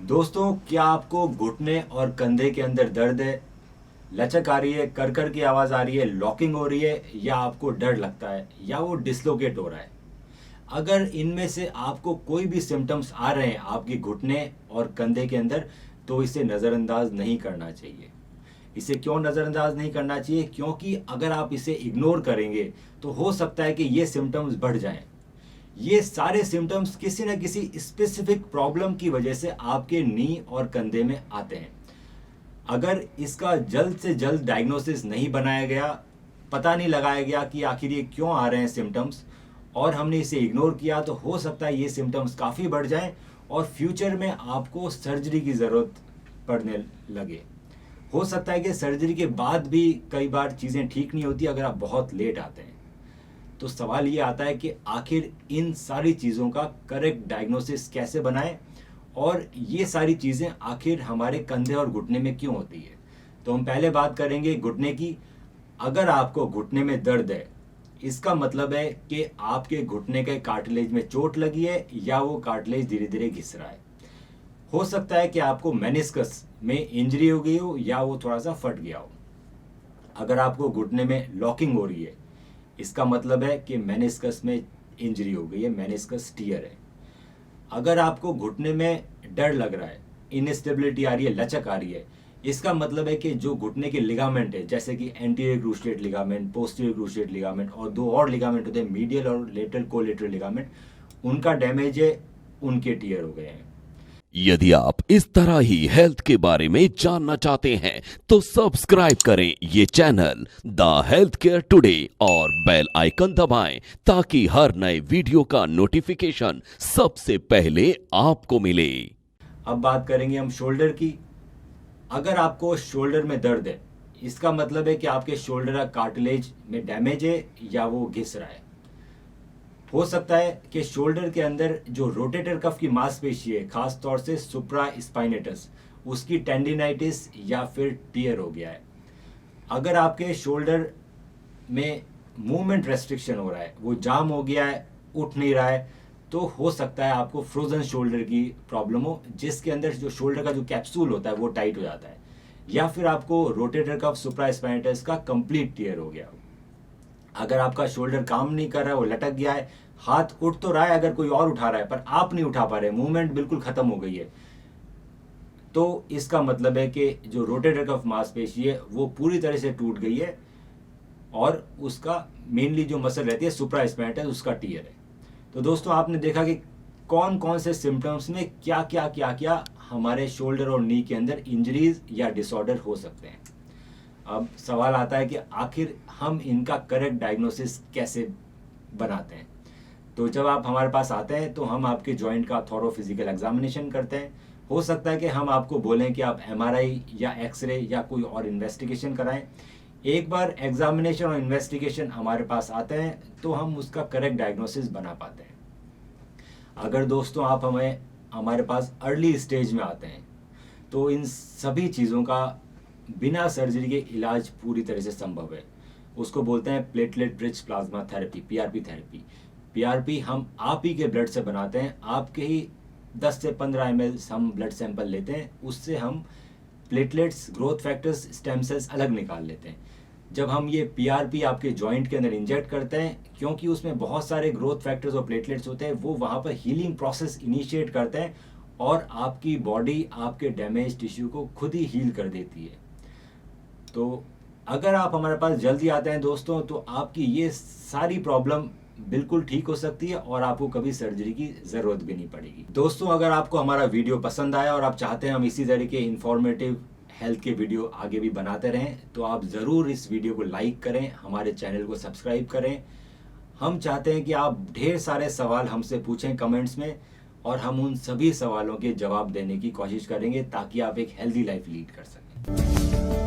दोस्तों, क्या आपको घुटने और कंधे के अंदर दर्द है, लचक आ रही है, कर की आवाज़ आ रही है, लॉकिंग हो रही है, या आपको डर लगता है, या वो डिसलोकेट हो रहा है? अगर इनमें से आपको कोई भी सिम्टम्स आ रहे हैं आपके घुटने और कंधे के अंदर, तो इसे नज़रअंदाज नहीं करना चाहिए। इसे क्यों नज़रअंदाज नहीं करना चाहिए? क्योंकि अगर आप इसे इग्नोर करेंगे तो हो सकता है कि ये सिम्टम्स बढ़ जाएं। ये सारे सिम्टम्स किसी न किसी स्पेसिफिक प्रॉब्लम की वजह से आपके नी और कंधे में आते हैं। अगर इसका जल्द से जल्द डायग्नोसिस नहीं बनाया गया, पता नहीं लगाया गया कि आखिर ये क्यों आ रहे हैं सिम्टम्स, और हमने इसे इग्नोर किया, तो हो सकता है ये सिम्टम्स काफ़ी बढ़ जाएं और फ्यूचर में आपको सर्जरी की ज़रूरत पड़ने लगे। हो सकता है कि सर्जरी के बाद भी कई बार चीज़ें ठीक नहीं होती अगर आप बहुत लेट आते हैं। तो सवाल ये आता है कि आखिर इन सारी चीज़ों का करेक्ट डायग्नोसिस कैसे बनाएं, और ये सारी चीज़ें आखिर हमारे कंधे और घुटने में क्यों होती है। तो हम पहले बात करेंगे घुटने की। अगर आपको घुटने में दर्द है, इसका मतलब है कि आपके घुटने के कार्टिलेज में चोट लगी है, या वो कार्टिलेज धीरे धीरे घिस रहा है। हो सकता है कि आपको मेनिस्कस में इंजरी हो गई हो, या वो थोड़ा सा फट गया हो। अगर आपको घुटने में लॉकिंग हो रही है, इसका मतलब है कि मेनिस्कस में इंजरी हो गई है, मेनिस्कस टियर है। अगर आपको घुटने में डर लग रहा है, इनस्टेबिलिटी आ रही है, लचक आ रही है, इसका मतलब है कि जो घुटने के लिगामेंट है, जैसे कि anterior cruciate ligament, posterior cruciate ligament, और दो और लिगामेंट होते हैं, मीडियल और लेटरल कोलेटरल लिगामेंट, उनका डैमेज है, उनके टियर हो गए हैं। यदि आप इस तरह ही हेल्थ के बारे में जानना चाहते हैं तो सब्सक्राइब करें ये channel the health care today और बेल आइकन दबाएं ताकि हर नए वीडियो का नोटिफिकेशन सबसे पहले आपको मिले। अब बात करेंगे हम शोल्डर की। अगर आपको शोल्डर में दर्द है, इसका मतलब है कि आपके शोल्डर का कार्टिलेज में डैमेज है, या वो घिस रहा है। हो सकता है कि शोल्डर के अंदर जो रोटेटर कफ की मांसपेशी है, खास तौर से सुप्रा स्पाइनेटस, उसकी टेंडिनाइटिस या फिर टियर हो गया है। अगर आपके शोल्डर में मूवमेंट रेस्ट्रिक्शन हो रहा है, वो जाम हो गया है, उठ नहीं रहा है, तो हो सकता है आपको फ्रोजन शोल्डर की प्रॉब्लम हो, जिसके अंदर जो शोल्डर का जो कैप्सूल होता है वो टाइट हो जाता है, या फिर आपको रोटेटर कफ सुप्रा स्पाइनेटस का कंप्लीट टियर हो गया हो। अगर आपका शोल्डर काम नहीं कर रहा है, वो लटक गया है, हाथ उठ तो रहा है अगर कोई और उठा रहा है, पर आप नहीं उठा पा रहे, मूवमेंट बिल्कुल खत्म हो गई है, तो इसका मतलब है कि जो रोटेटर कफ मांसपेशी है वो पूरी तरह से टूट गई है, और उसका मेनली जो मसल रहती है सुप्रा स्पाइनेटस, उसका टियर है। तो दोस्तों, आपने देखा कि कौन कौन से सिम्टम्स में क्या क्या हमारे शोल्डर और नी के अंदर इंजरीज या डिसऑर्डर हो सकते हैं। अब सवाल आता है कि आखिर हम इनका करेक्ट डायग्नोसिस कैसे बनाते हैं। तो जब आप हमारे पास आते हैं तो हम आपके जॉइंट का थॉरो फिजिकल एग्जामिनेशन करते हैं। हो सकता है कि हम आपको बोलें कि आप एमआरआई या एक्सरे या कोई और इन्वेस्टिगेशन कराएं। एक बार एग्जामिनेशन और इन्वेस्टिगेशन हमारे पास आते हैं तो हम उसका करेक्ट डायग्नोसिस बना पाते हैं। अगर दोस्तों आप हमारे पास अर्ली स्टेज में आते हैं, तो इन सभी चीज़ों का बिना सर्जरी के इलाज पूरी तरह से संभव है। उसको बोलते हैं platelet rich plasma therapy, PRP therapy. PRP हम आप ही के ब्लड से बनाते हैं, आपके ही 10 से 15 ml हम ब्लड सैंपल लेते हैं, उससे हम platelets, growth factors, stem cells अलग निकाल लेते हैं। जब हम ये पीआरपी आपके जॉइंट के अंदर इंजेक्ट करते हैं, क्योंकि उसमें बहुत सारे ग्रोथ फैक्टर्स और प्लेटलेट्स होते हैं, वो वहाँ पर हीलिंग प्रोसेस इनिशिएट करते हैं और आपकी बॉडी आपके डैमेज टिश्यू को खुद ही हील कर देती है। तो अगर आप हमारे पास जल्दी आते हैं दोस्तों, तो आपकी ये सारी प्रॉब्लम बिल्कुल ठीक हो सकती है और आपको कभी सर्जरी की ज़रूरत भी नहीं पड़ेगी। दोस्तों, अगर आपको हमारा वीडियो पसंद आया और आप चाहते हैं हम इसी तरह के इंफॉर्मेटिव हेल्थ के वीडियो आगे भी बनाते रहें, तो आप ज़रूर इस वीडियो को लाइक करें, हमारे चैनल को सब्सक्राइब करें। हम चाहते हैं कि आप ढेर सारे सवाल हमसे पूछें कमेंट्स में, और हम उन सभी सवालों के जवाब देने की कोशिश करेंगे ताकि आप एक हेल्दी लाइफ लीड कर सकें।